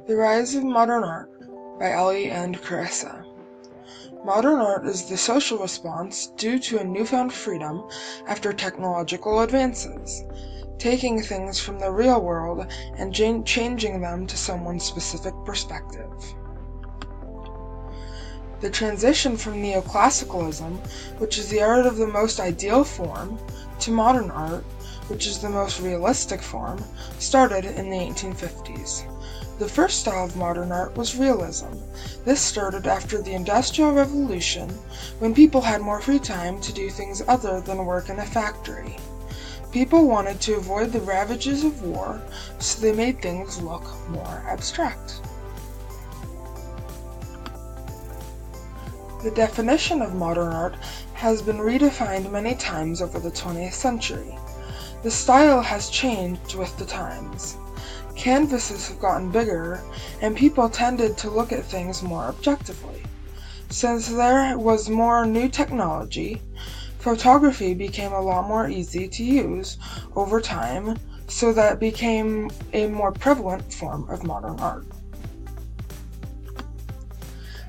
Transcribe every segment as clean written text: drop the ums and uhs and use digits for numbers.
The Rise of Modern Art by Ellie and Carissa. Modern art is the social response due to a newfound freedom after technological advances, taking things from the real world and changing them to someone's specific perspective. The transition from neoclassicalism, which is the art of the most ideal form, to modern art, which is the most realistic form, started in the 1850s. The first style of modern art was realism. This started after the Industrial Revolution, when people had more free time to do things other than work in a factory. People wanted to avoid the ravages of war, so they made things look more abstract. The definition of modern art has been redefined many times over the 20th century. The style has changed with the times. Canvases have gotten bigger, and people tended to look at things more objectively. Since there was more new technology, photography became a lot more easy to use over time, so that became a more prevalent form of modern art.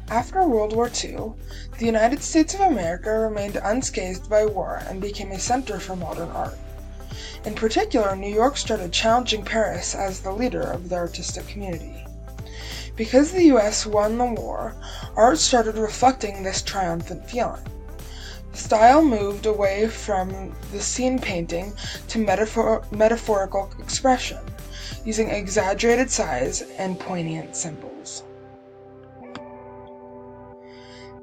After World War II, the United States of America remained unscathed by war and became a center for modern art. In particular, New York started challenging Paris as the leader of the artistic community. Because the US won the war, art started reflecting this triumphant feeling. The style moved away from the scene painting to metaphorical expression, using exaggerated size and poignant symbols.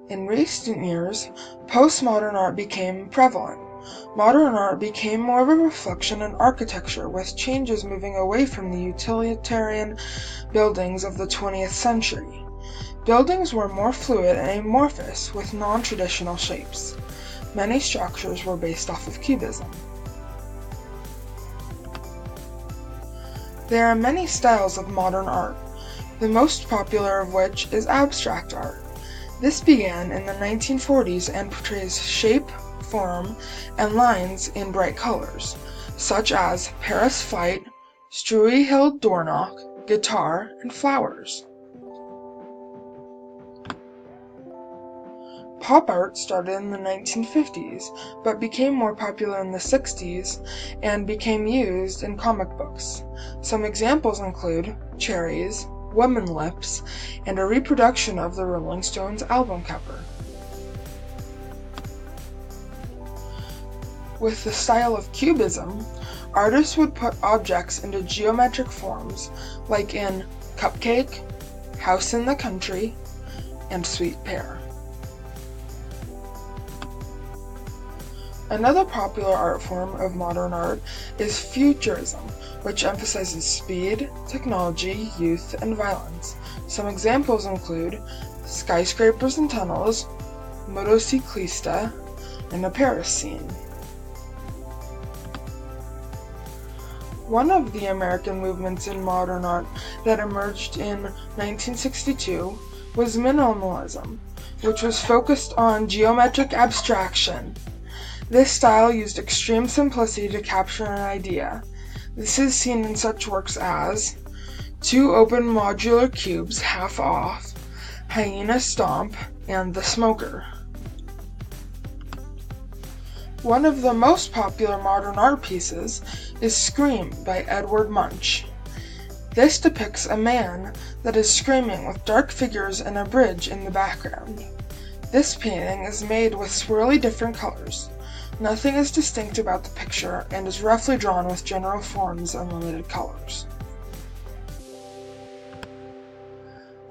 In recent years, postmodern art became prevalent. Modern art became more of a reflection in architecture, with changes moving away from the utilitarian buildings of the 20th century. Buildings were more fluid and amorphous, with non-traditional shapes. Many structures were based off of cubism. There are many styles of modern art, the most popular of which is abstract art. This began in the 1940s and portrays shape, form, and lines in bright colors, such as Paris Fight, Struy-Hill Doorknock, guitar, and flowers. Pop art started in the 1950s, but became more popular in the 60s and became used in comic books. Some examples include cherries, woman lips, and a reproduction of the Rolling Stones album cover. With the style of cubism, artists would put objects into geometric forms, like in Cupcake, House in the Country, and Sweet Pear. Another popular art form of modern art is futurism, which emphasizes speed, technology, youth, and violence. Some examples include skyscrapers and tunnels, Motociclista, and a Paris scene. One of the American movements in modern art that emerged in 1962 was minimalism, which was focused on geometric abstraction. This style used extreme simplicity to capture an idea. This is seen in such works as Two Open Modular Cubes Half Off, Hyena Stomp, and The Smoker. One of the most popular modern art pieces is Scream by Edward Munch. This depicts a man that is screaming with dark figures and a bridge in the background. This painting is made with swirly different colors. Nothing is distinct about the picture and is roughly drawn with general forms and limited colors.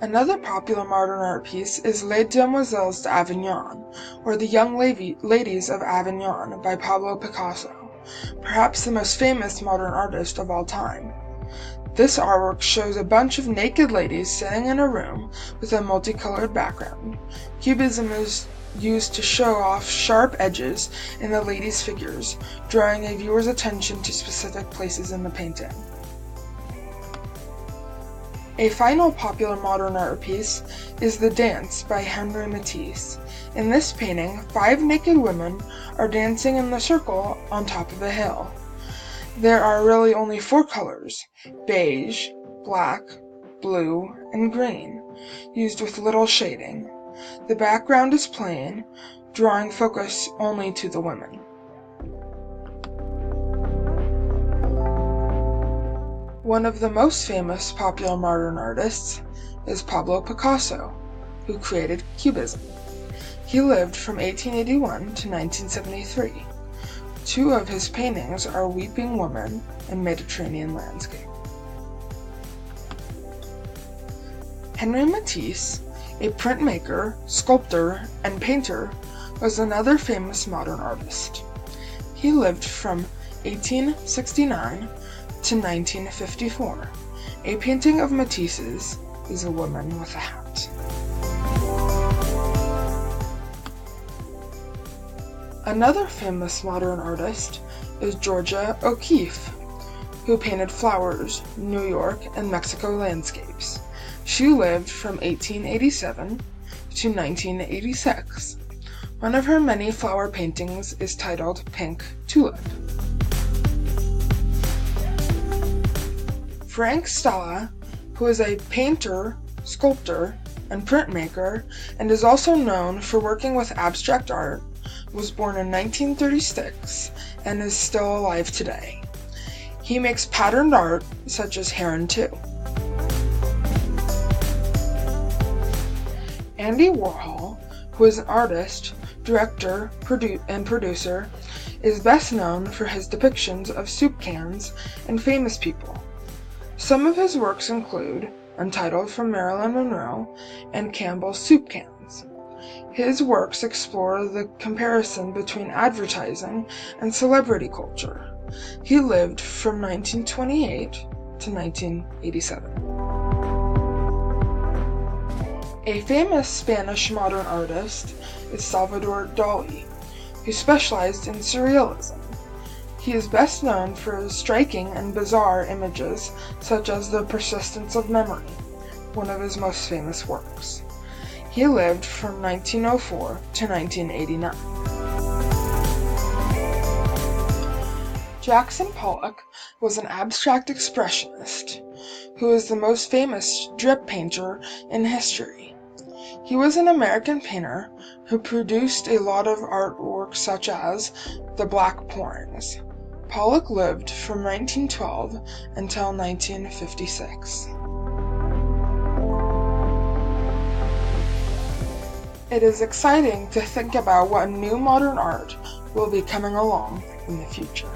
Another popular modern art piece is Les Demoiselles d'Avignon, or The Young Ladies of Avignon by Pablo Picasso, perhaps the most famous modern artist of all time. This artwork shows a bunch of naked ladies sitting in a room with a multicolored background. Cubism is used to show off sharp edges in the ladies' figures, drawing a viewer's attention to specific places in the painting. A final popular modern art piece is The Dance by Henri Matisse. In this painting, 5 naked women are dancing in the circle on top of a hill. There are really only 4 colors: beige, black, blue, and green, used with little shading. The background is plain, drawing focus only to the women. One of the most famous popular modern artists is Pablo Picasso, who created Cubism. He lived from 1881 to 1973. Two of his paintings are Weeping Woman and Mediterranean Landscape. Henri Matisse, a printmaker, sculptor, and painter, was another famous modern artist. He lived from 1869 to 1954. A painting of Matisse's is a woman with a hat. Another famous modern artist is Georgia O'Keeffe, who painted flowers, New York, and Mexico landscapes. She lived from 1887 to 1986. One of her many flower paintings is titled Pink Tulip. Frank Stella, who is a painter, sculptor, and printmaker, and is also known for working with abstract art, was born in 1936 and is still alive today. He makes patterned art such as Heron 2. Andy Warhol, who is an artist, director, and producer, is best known for his depictions of soup cans and famous people. Some of his works include Untitled from Marilyn Monroe and Campbell's Soup Cans. His works explore the comparison between advertising and celebrity culture. He lived from 1928 to 1987. A famous Spanish modern artist is Salvador Dali, who specialized in surrealism. He is best known for his striking and bizarre images such as The Persistence of Memory, one of his most famous works. He lived from 1904 to 1989. Jackson Pollock was an abstract expressionist who is the most famous drip painter in history. He was an American painter who produced a lot of artwork such as The Black Pourings. Pollock lived from 1912 until 1956. It is exciting to think about what new modern art will be coming along in the future.